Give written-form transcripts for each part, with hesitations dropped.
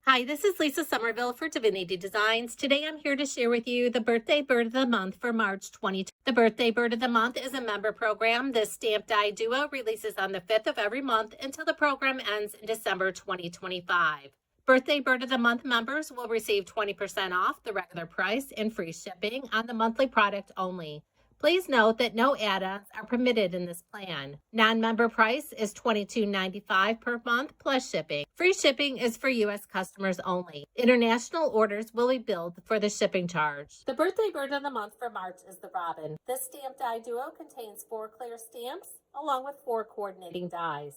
Hi, this is Lisa Somerville for Divinity Designs. Today I'm here to share with you the Birthday Bird of the Month for March 2020. The Birthday Bird of the Month is a member program. This stamp die duo releases on the 5th of every month until the program ends in December 2025. Birthday Bird of the Month members will receive 20% off the regular price and free shipping on the monthly product only. Please note that no add-ons are permitted in this plan. Non-member price is $22.95 per month plus shipping. Free shipping is for U.S. customers only. International orders will be billed for the shipping charge. The Birthday Bird of the Month for March is the Robin. This stamp die duo contains 4 clear stamps along with 4 coordinating dies.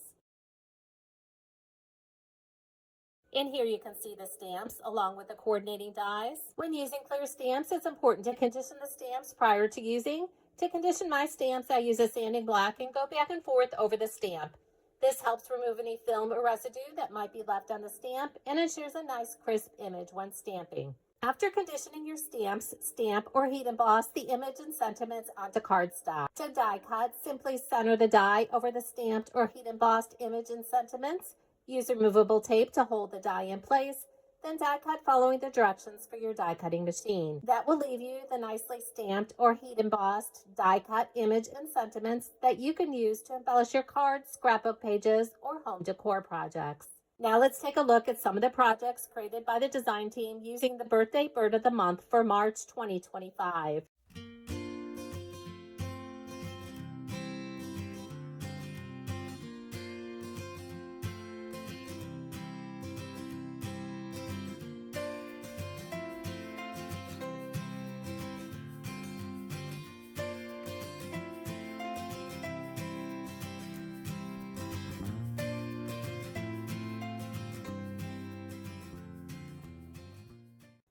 In here you can see the stamps along with the coordinating dies. When using clear stamps, it's important to condition the stamps prior to using. To condition my stamps, I use a sanding block and go back and forth over the stamp. This helps remove any film or residue that might be left on the stamp and ensures a nice crisp image when stamping. After conditioning your stamps, stamp or heat emboss the image and sentiments onto cardstock. To die cut, simply center the die over the stamped or heat embossed image and sentiments. Use removable tape to hold the die in place, then die cut following the directions for your die cutting machine. That will leave you the nicely stamped or heat embossed die cut image and sentiments that you can use to embellish your cards, scrapbook pages, or home decor projects. Now let's take a look at some of the projects created by the design team using the Birthday Bird of the Month for March 2025.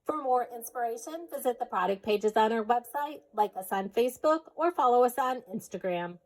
For more inspiration, visit the product pages on our website, like us on Facebook, or follow us on Instagram.